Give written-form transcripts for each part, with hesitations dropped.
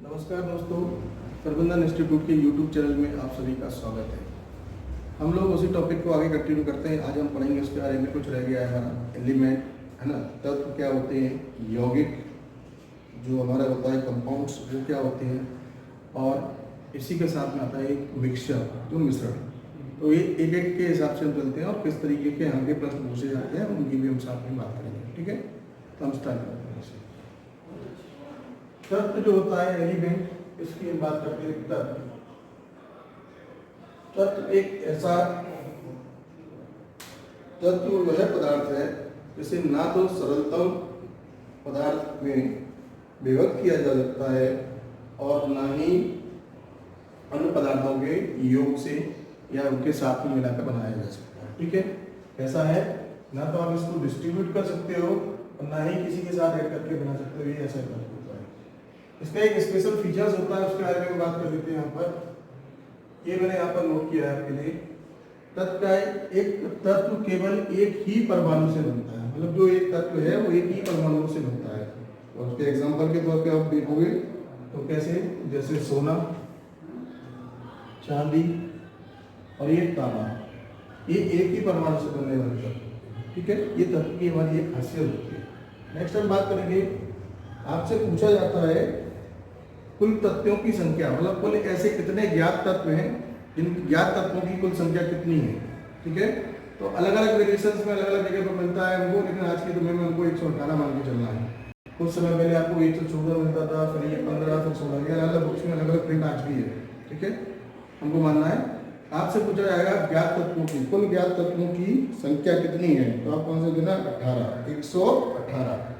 नमस्कार दोस्तों, प्रबंधन इंस्टीट्यूट के यूट्यूब चैनल में आप सभी का स्वागत है। हम लोग उसी टॉपिक को आगे कंटिन्यू करते हैं। आज हम पढ़ेंगे उसके बारे में, कुछ रह गया है हमारा एलिमेंट, है ना। तत्व क्या होते हैं, यौगिक जो हमारा होता है, कंपाउंड्स वो क्या होते हैं, और इसी के साथ में आता है एक मिक्सचर जो मिश्रण। तो ये एक एक के हिसाब से हम चलते हैं और किस तरीके के आगे प्रश्न पूछे जाते हैं उनकी भी हम साथ में बात करेंगे। ठीक है, तो हम स्टार्ट करते हैं। तत्व जो होता है एलिमेंट, इसकी हम बात करते हैं। तत्व एक ऐसा तत्व वह पदार्थ है जिसे ना तो सरलतम पदार्थ में विभक्त किया जा सकता है और ना ही अन्य पदार्थों के योग से या उनके साथ में मिलाकर बनाया जा सकता है। ठीक है, कैसा है, ना तो आप इसको डिस्ट्रीब्यूट कर सकते हो और ना ही किसी के साथ ऐड करके बना सकते हो। ये ऐसा तत्व होता है। इसका एक स्पेशल फीचर्स होता है, उसके बारे में बात कर लेते हैं। यहाँ पर ये मैंने यहाँ पर नोट किया है आपके लिए। तत्व का एक तत्व केवल एक ही परमाणु से बनता है, मतलब जो एक तत्व है वो एक ही परमाणु से बनता है। और उसके एग्जांपल के तौर पे आप देखोगे तो कैसे, जैसे सोना, चांदी और ये तांबा, ये एक ही परमाणु से बनने वाले तत्व। ठीक है, ये तत्व की हमारी एक खासियत होती है। नेक्स्ट हम बात करेंगे, आपसे पूछा जाता है कुल तत्वों की संख्या, मतलब कुल ऐसे कितने ज्ञात तत्व हैं, इन ज्ञात तत्वों की कुल संख्या कितनी है। ठीक है, तो अलग अलग वेरिएशंस में अलग अलग जगह पर मिलता है हमको, लेकिन आज की दुनिया में हमको 118 मान के चलना है। कुछ समय पहले आपको 114 मिलता था, फिर ये 15, फिर 16, ये अलग अलग बुक्स में अलग अलग प्रिंट आज भी है। ठीक है, हमको मानना है। आपसे पूछा जाएगा ज्ञात तत्वों की, कुल ज्ञात तत्वों की संख्या कितनी है, तो आप कौन से देना, 18, 118।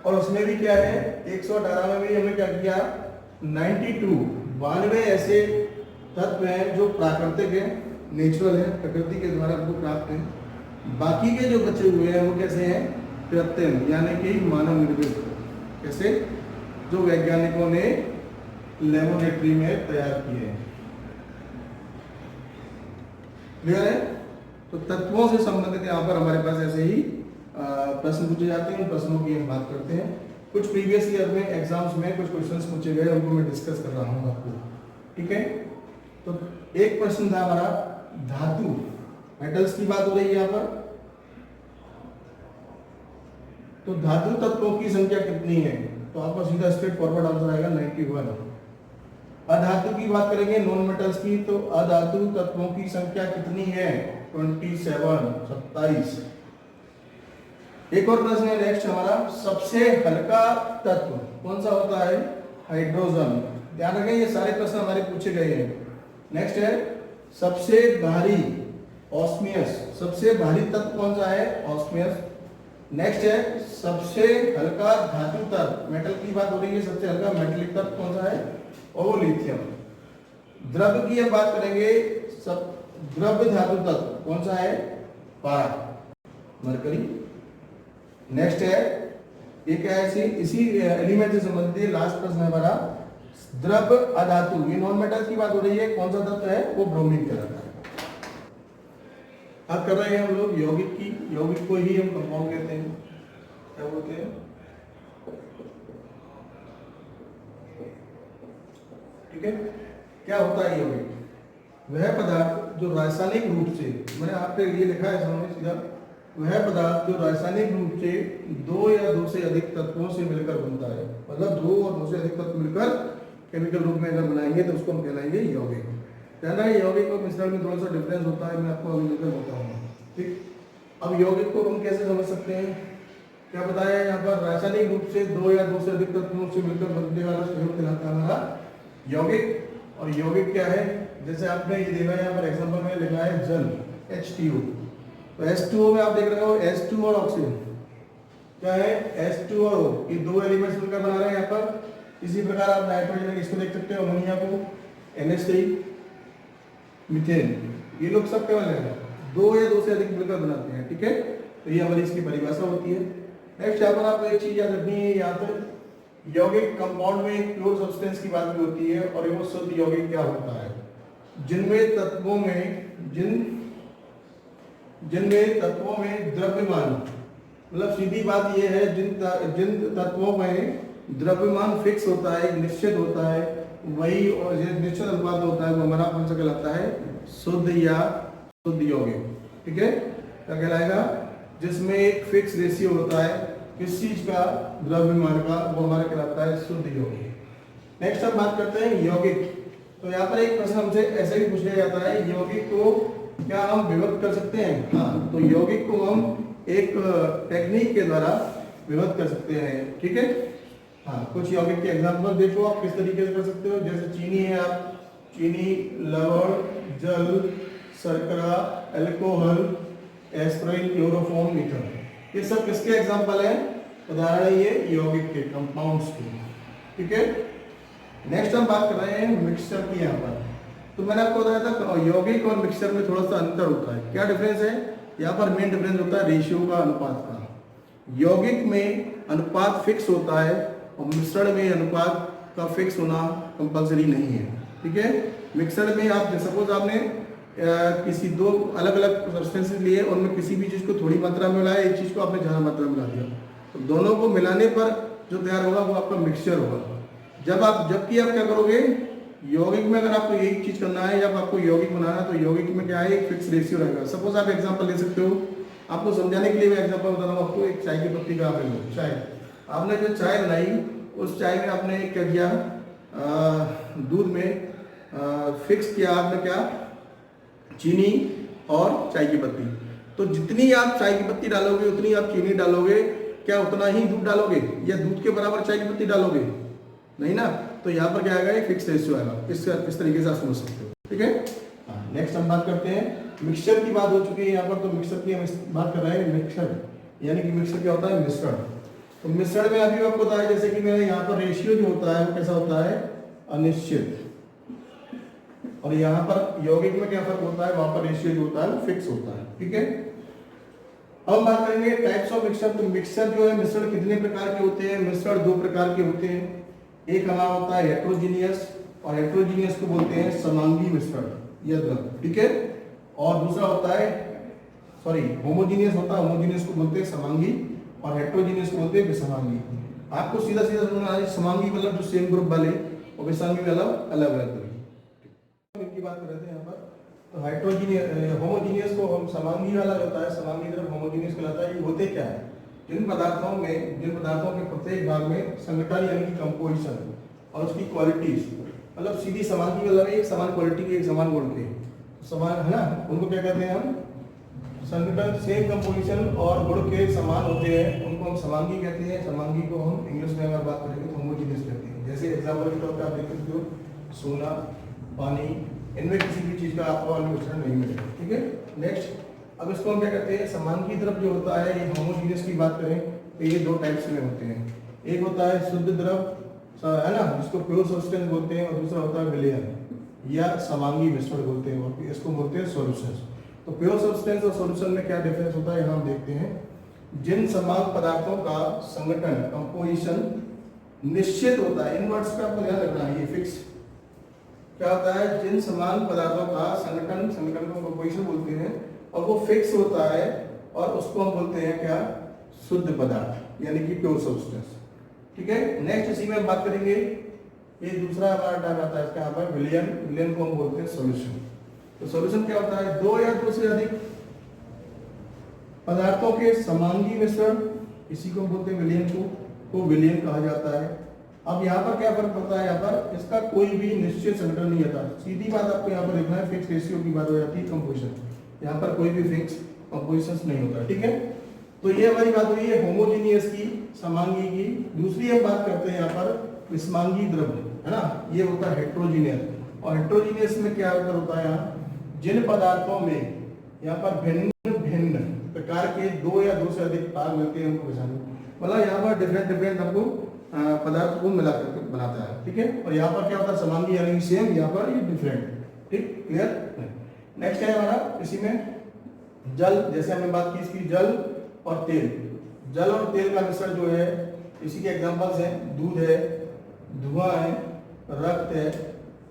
और उसमें भी क्या है, 118 में भी हमने क्या किया, 92 ऐसे तत्व हैं जो प्राकृतिक है, नेचुरल है, प्रकृति के द्वारा हमको प्राप्त है। बाकी के जो बचे हुए हैं वो कैसे हैं, कृत्रिम, यानी कि मानव निर्मित। कैसे, जो वैज्ञानिकों ने लेबोरेटरी में तैयार किए हैं। क्लियर है। तो तत्वों से संबंधित यहाँ पर हमारे पास ऐसे ही प्रश्न पूछे जाते हैं, उन प्रश्नों की हम बात करते हैं। कुछ प्रीवियस ईयर में एग्जाम्स में कुछ क्वेश्चंस पूछे गए, उनको मैं डिस्कस कर रहा हूँ आपको। ठीक है, तो एक प्रश्न था हमारा धातु, मेटल्स की बात हो रही है यहाँ पर। तो धातु तत्वों की संख्या कितनी है, तो आपका सीधा स्ट्रेट फॉरवर्ड आंसर आएगा 91। अधातु की बात करेंगे, नॉन मेटल्स की, तो अधातु तत्वों की संख्या कितनी है, 27। एक और प्रश्न है नेक्स्ट हमारा, सबसे हल्का तत्व कौन सा होता है, हाइड्रोजन। ध्यान रखें, ये सारे प्रश्न हमारे पूछे गए हैं। नेक्स्ट है सबसे भारी, ऑस्मियस। सबसे भारी तत्व कौन सा है, ऑस्मियस। नेक्स्ट है सबसे हल्का धातु तत्व, मेटल की बात हो रही है, सबसे हल्का मेटलिक तत्व कौन सा है, और लिथियम। द्रव्य की हम बात करेंगे, सब द्रव्य धातु तत्व कौन सा है, पारा, मरकरी। नेक्स्ट है ये क्या है, इसी एलिमेंट से संबंधित लास्ट प्रश्न है हमारा, द्रव्य अधातु, ये नॉन मेटल्स की बात हो रही है, कौन सा तत्व है, वो ब्रोमीन कहलाता है। अब कर रहे हैं हम लोग यौगिक की। यौगिक को ही हम कंपाउंड कहते हैं, क्या बोलते हैं। ठीक है, क्या होता है यौगिक, वह पदार्थ जो रासायनिक रूप से, मैंने आपके लिए लिखा है सामने सीधा, वह पदार्थ जो रासायनिक रूप से दो या दो से अधिक तत्वों से मिलकर बनता है, मतलब दो और दो से अधिक तत्व मिलकर केमिकल रूप में अगर बनाएंगे तो उसको हम कहलाएंगे यौगिक। ध्यान रहे, यौगिक और मिश्रण में थोड़ा सा डिफरेंस होता है, मैं आपको अभी मिलकर बताऊंगा। ठीक, अब यौगिक को हम कैसे समझ सकते हैं, क्या बताया यहाँ पर, रासायनिक रूप से दो या दो से अधिक तत्वों से मिलकर बनने वाला संयुक्त कहलाता है हमारा यौगिक। और यौगिक क्या है, जैसे आपने ये देखा है यहाँ पर एग्जाम्पल में लिखा है जल, H2O। तो H2O में आप देख रहे हो H2 और ऑक्सीजन, क्या है, H2 और O, ये दो एलिमेंट्स मिलकर बना रहे हैं यहाँ पर। इसी प्रकार आप नाइट्रोजन इसको देख सकते हो, अमोनिया को NH3, मीथेन, ये लोग सब केवल है दो या दो से अधिक मिलकर बनाते हैं। ठीक है, तो ये हमारी इसकी परिभाषा होती है। नेक्स्ट यहाँ पर आपको एक चीज याद रखनी है, यहाँ पर यौगिक कंपाउंड में एक प्योर सब्सटेंस की बात भी होती है, और वो शुद्ध यौगिक क्या होता है, जिनमें तत्वों में द्रव्यमान, मतलब सीधी बात यह है, जिन तत्वों में द्रव्यमान फिक्स होता है, निश्चित होता है, वही और निश्चित अनुपात होता है वो हमारा कौन सा कहलाता है, शुद्ध या शुद्ध यौगिक। ठीक है, क्या कहलाएगा, जिसमें एक फिक्स रेशियो होता है किस चीज का, द्रव्यमान का, वो हमारा कहलाता है शुद्ध यौगिक। नेक्स्ट हम बात करते हैं यौगिक। तो यहाँ पर एक प्रश्न हमसे ऐसे भी पूछा जाता है, यौगिक को क्या हम विभक्त कर सकते हैं? हाँ, तो यौगिक को हम एक टेक्निक के द्वारा विभक्त कर सकते हैं। ठीक है, हाँ, कुछ यौगिक के एग्जांपल देखो आप किस तरीके से कर सकते हो। जैसे चीनी है, आप चीनी, लवण, जल, शर्करा, अल्कोहल, एस्पिरिन, क्लोरोफॉर्म, मीथेन, ये सब किसके एग्जांपल हैं? उदाहरण है ये यौगिक के, कंपाउंड्स के। ठीक है, नेक्स्ट हम बात कर रहे हैं मिक्सचर की। यहाँ पर तो मैंने आपको बताया था यौगिक और मिक्सचर में थोड़ा सा अंतर होता है। क्या डिफरेंस है? यहाँ पर मेन डिफरेंस होता है रेशियो का, अनुपात का। यौगिक में अनुपात फिक्स होता है और मिश्रण में अनुपात का फिक्स होना कंपलसरी नहीं है। ठीक है, मिक्सर में आप सपोज आपने किसी दो अलग अलग सब्सटेंसेस लिए, उनमें किसी भी चीज़ को थोड़ी मात्रा में मिलाया, एक चीज़ को आपने ज़्यादा मात्रा में मिला दिया, तो दोनों को मिलाने पर जो तैयार होगा वो आपका मिक्सचर होगा। जबकि आप क्या करोगे, यौगिक में अगर आपको एक चीज़ करना है, जब आपको यौगिक बनाना है, तो यौगिक में क्या है, एक फिक्स रेशियो रहेगा। सपोज आप एग्जांपल ले सकते हो, आपको समझाने के लिए मैं एग्जांपल बता रहा हूँ आपको। एक चाय की पत्ती का आप ले लो, चाय, आपने जो चाय बनाई, उस चाय में आपने क्या किया, दूध में फिक्स किया आपने क्या, चीनी और चाय की पत्ती। तो जितनी आप चाय की पत्ती डालोगे उतनी आप चीनी डालोगे, क्या उतना ही दूध डालोगे, या दूध के बराबर चाय की पत्ती डालोगे? नहीं ना। तो यहाँ पर क्या आएगा, एक फिक्स रेशियो आएगा। इस तरीके से आप समझ सकते हो। ठीक है, नेक्स्ट हम बात करते हैं मिक्सचर की। बात हो चुकी है यहाँ पर, तो मिक्सचर की हम बात कर रहे हैं। मिक्सचर यानी कि मिक्सचर क्या होता है, मिश्रण। तो मिश्रण में अभी आपको बताया, जैसे कि मेरे यहाँ पर रेशियो जो होता है वो कैसा होता है, अनिश्चित, और यहाँ पर यौगिक में क्या फर्क होता है, वहां पर रेशियो जो होता है वो फिक्स होता है। ठीक है, अब हम बात करेंगे टाइप्स ऑफ मिक्सचर। तो मिक्सचर जो है, मिश्रण कितने प्रकार के होते हैं? मिश्रण दो प्रकार के होते हैं। एक हमारा होता है हेट्रोजीनियस, और हेट्रोजीनियस को बोलते हैं समांगी मिश्रण या द्रव। ठीक है, और दूसरा होता है होमोजीनियस होता है, होमोजीनियस को बोलते हैं समांगी, और हेट्रोजीनियस को बोलते हैं विसमांगी। आपको सीधा सीधा समझना है, समांगी मतलब जो सेम ग्रुप वाले, और विसमांगी मतलब अलग अलग इनकी बात कर रहे थे यहाँ पर। तो हाइड्रोजीनियस, होमोजीनियस को हम समांगी वाला होता है, समांगी तरफ होमोजीनियस कहलाता है। ये होते क्या है, जिन पदार्थों के प्रत्येक भाग में संगठन यानी कि कंपोजिशन और उसकी क्वालिटीज, मतलब सीधी समांगी मतलब एक समान क्वालिटी के, एक समान गुण के, समान है ना, उनको क्या कहते हैं हम, संगठन, सेम कंपोजिशन और गुण के समान होते हैं, उनको हम समांगी कहते हैं। समांगी को हम इंग्लिश में अगर बात करेंगे तो होमोजीनियस कहते हैं। जैसे एग्जाम्पल के तौर पर आप देख सकते हो, सोना, पानी, इनमें किसी भी चीज का आपको मिश्रण नहीं मिलेगा। ठीक है, नेक्स्ट अब इसको हम क्या कहते हैं, समांगी तरफ जो होता है, ये होमोजीनियस की बात करें तो ये दो टाइप्स में होते हैं। एक होता है शुद्ध द्रव, है ना, जिसको प्योर सब्सटेंस बोलते हैं, और दूसरा होता है विलयन या समांगी मिश्रण बोलते हैं, और इसको बोलते हैं सॉल्यूशंस। तो प्योर सब्सटेंस और सॉल्यूशन में क्या डिफरेंस होता है, यहाँ हम देखते हैं। जिन समान पदार्थों का संगठन, कंपोजिशन निश्चित होता है, इन वर्ड्स का आपको ध्यान रखना है, ये फिक्स क्या होता है, जिन समान पदार्थों का संगठन को कंपोजिशन बोलते हैं, और वो फिक्स होता है, और उसको हम बोलते हैं क्या, शुद्ध पदार्थ यानी कि प्योर सब्सटेंस। ठीक है, नेक्स्ट इसी में हम बात करेंगे, ये दूसरा हमारा टाइप आता है इसका यहाँ पर विलयन को हम बोलते हैं सॉल्यूशन। तो सॉल्यूशन क्या होता है, दो या दो से अधिक पदार्थों के समांगी मिश्रण, इसी को बोलते हैं विलयन को विलयन कहा जाता है। अब यहाँ पर क्या फर्क पड़ता है, यहाँ पर इसका कोई भी निश्चित संगठन नहीं आता। सीधी बात आपको यहाँ पर देखना है, फिक्स रेशियो की बात हो जाती है, कंपोजिशन, यहाँ पर कोई भी फिक्स कंपोजिशन नहीं होता। ठीक है, तो ये हमारी बात हुई है होमोजीनियस की, समांगी की। दूसरी हम बात करते हैं यहाँ पर विसमांगी द्रव, है ना, ये होता है हेट्रोजीनियस। और हेट्रोजीनियस में क्या अंतर होता है, यहाँ जिन पदार्थों में यहाँ पर भिन्न भिन्न प्रकार के दो या दो से अधिक भाग मिलते हैं, उनको मतलब यहाँ पर डिफरेंट आपको पदार्थ को मिला करके बनाता है। ठीक है, और यहाँ पर क्या होता है, समांगी यानी सेम, यहाँ पर ये डिफरेंट। ठीक, क्लियर। नेक्स्ट है हमारा इसी में जल, जैसे हमने बात की इसकी, जल और तेल। जल और तेल का मिश्रण जो है, इसी के एग्जांपल्स हैं, दूध है, धुआं है, रक्त है,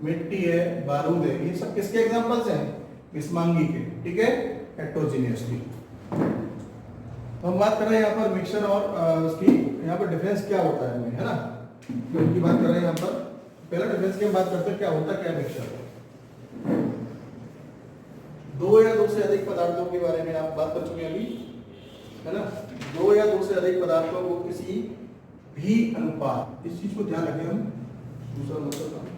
मिट्टी है, बारूद है। ये सब किसके एग्जांपल्स हैं, विसमांगी के। ठीक है, हेट्रोजीनियस की। तो हम बात कर रहे हैं यहाँ पर मिक्सचर और उसकी यहाँ पर डिफरेंस क्या होता है, है ना। कि उनकी बात कर रहे हैं यहाँ पर। पहला डिफरेंस की हम बात करते हैं, क्या होता क्या है मिक्सचर। दो या दो से अधिक पदार्थों के बारे में आप बात कर चुके हैं अभी, है ना। दो या दो से अधिक पदार्थों को किसी भी अनुपात, इस चीज को ध्यान रखें हम। दूसरा मतलब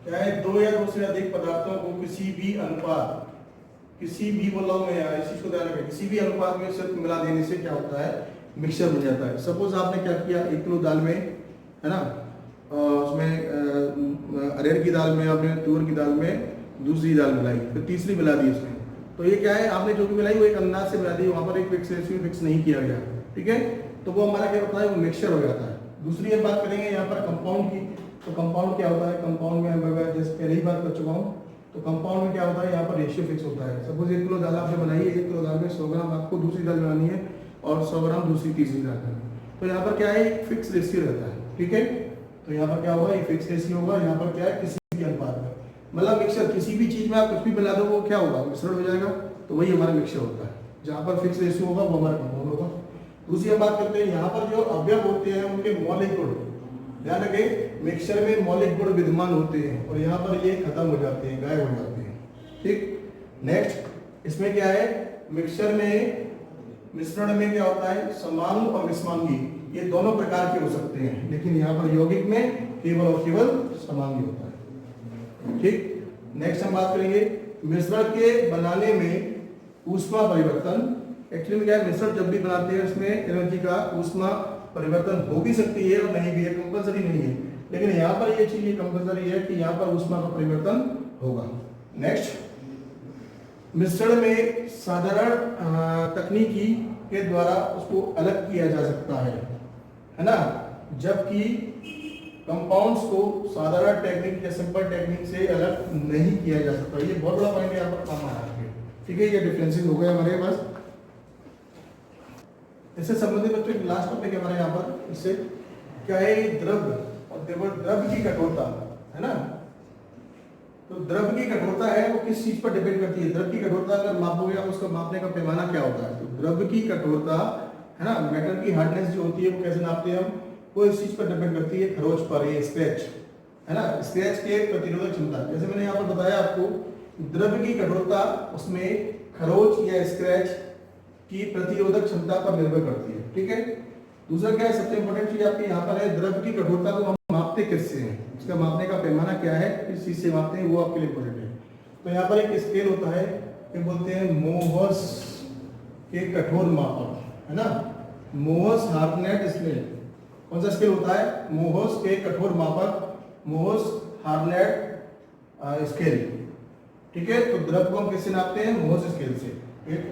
क्या है, दो या दो से अधिक पदार्थों को किसी भी अनुपात, किसी भी बोला मैं यार, इस चीज को ध्यान रखें, किसी भी अनुपात में सिर्फ मिला देने से क्या होता है, मिक्सचर बन जाता है। सपोज आपने क्या किया, 1 किलो दाल में, है ना, उसमें अरहर की दाल में आपने तुअर की दाल में दूसरी दाल मिलाई, फिर तीसरी मिला दी उसमें, तो ये क्या है, आपने जो भी मिलाई वो एक अंदाज से मिला दी, वहां पर एक फिक्स रेशियो फिक्स नहीं किया गया, ठीक है। तो वो हमारा क्या होता है, वो मिक्सचर हो जाता है। दूसरी हम बात करेंगे यहाँ पर कंपाउंड की। तो कंपाउंड क्या होता है, कंपाउंड में मैं जैसे पहले ही बात कर चुका हूँ, तो कंपाउंड में क्या होता है, यहाँ पर रेशियो फिक्स होता है। सपोज 1 किलो दाल आपने बनाई है, 1 किलो दाल में 100 ग्राम आपको दूसरी दाल बनानी है और 100 ग्राम दूसरी तीसरी दाल बनानी है, तो यहाँ पर क्या है, एक फिक्स रेशियो रहता है, ठीक है। तो यहाँ पर क्या होगा, ये फिक्स रेशियो होगा। यहाँ पर क्या है, किसी भी अनुपात में, मतलब मिक्सचर, किसी भी चीज में आप कुछ भी मिला दो वो क्या होगा, मिश्रण हो जाएगा, तो वही हमारा मिक्सचर होता है। जहाँ पर फिक्स रेशियो होगा वो हमारा कंपाउंड होगा। दूसरी हम बात करते हैं, यहाँ पर जो अवयव होते हैं उनके मौलिक गुण, ध्यान रखें, मिक्सचर में मौलिक गुण विद्यमान होते हैं और यहाँ पर ये खत्म हो जाते हैं, गायब हो जाते हैं, ठीक। नेक्स्ट, इसमें क्या है, मिक्सचर में, मिश्रण में क्या होता है, समांग और विषमांगी, ये दोनों प्रकार के हो सकते हैं, लेकिन यहाँ पर यौगिक में केवल और केवल समांगी होता है, ठीक। नेक्स्ट हम बात करेंगे मिश्रण के बनाने में ऊष्मा परिवर्तन। एक्चुअली में क्या है, मिश्रण जब भी बनाते हैं उसमें एनर्जी का ऊष्मा परिवर्तन हो भी सकती है और नहीं भी है, कंपल्सरी नहीं है, लेकिन यहाँ पर ये चीज कंपल्सरी है कि यहाँ पर ऊष्मा का परिवर्तन होगा। नेक्स्ट, मिश्रण में साधारण तकनीकी के द्वारा उसको अलग किया जा सकता है ना, जबकि कंपाउंड्स को साधारण टेक्निक या सिंपल टेक्निक से अलग नहीं किया जा सकता। ये बहुत बड़ा पॉइंट यहाँ पर काम आ रहा है, ठीक है। ये डिफरेंसेस हो गए हमारे पास। इससे संबंधित बच्चों लास्ट टॉपिक है हमारे यहाँ पर, इससे क्या है, द्रव और द्रव की कठोरता, है ना। तो द्रव की कठोरता है वो किस चीज पर डिपेंड करती है, द्रव की कठोरता अगर मापोगे आप, उसका मापने का पैमाना क्या होता है। तो द्रव की कठोरता, है ना, मेटल की हार्डनेस जो होती है वो कैसे नापते हैं हम, वो इस चीज पर डिपेंड करती है, खरोच पर, ये स्क्रैच, है ना, स्क्रैच के प्रतिरोधक क्षमता। जैसे मैंने यहाँ पर बताया आपको, द्रव की कठोरता उसमें खरोच या स्क्रैच की प्रतिरोधक क्षमता पर निर्भर करती है, ठीक है। दूसरा क्या है, सबसे इंपॉर्टेंट चीज आपके यहाँ पर है, द्रव की कठोरता को हम मापते किससे हैं, इसका मापने का पैमाना क्या है, किस चीज से मापते हैं, वो आपके लिए इंपॉर्टेंट है। तो यहाँ पर एक स्केल होता है, ये बोलते हैं मोहस के कठोर मापक, है ना, मोहस हार्नेट स्केल। कौन सा स्केल होता है, मोहस के कठोर मापक, मोहस हार्नेट स्केल, ठीक है। तो द्रव को हम किससे नापते हैं, मोहस स्केल से, ठीक।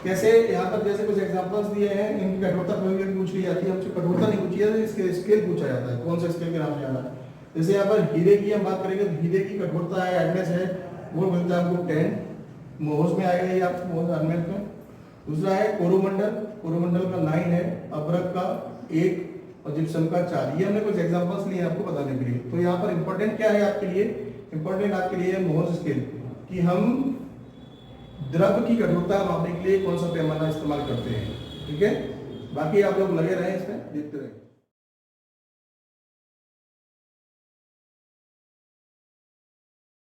कैसे, यहाँ पर जैसे कुछ एग्जांपल्स दिए हैं, इनकी कठोरता कभी पूछ ली जाती है, हमसे कठोरता नहीं पूछी जाती, इसके स्केल पूछा जाता है, कौन सा स्केल के नाम से जाना है। जैसे यहाँ पर हीरे की हम बात करेंगे, तो हीरे की कठोरता है, हार्डनेस है, वो मिलता है हमको 10, मोहस में आएगा ये आपको, मोहस हार्डनेस में। दूसरा है कोरोमंडल, कोरोमंडल का 9 है, अब्रक का 1 और जिप्सम का 4। ये हमने कुछ एग्जांपल्स लिए आपको बताने के लिए। तो यहाँ पर इंपॉर्टेंट क्या है आपके लिए, इंपॉर्टेंट आपके लिए मोहस स्केल, कि हम द्रव की कठोरता मापने के लिए कौन सा पैमाना इस्तेमाल करते हैं, ठीक है। बाकी आप लोग लगे रहे इसमें, देखते रहे।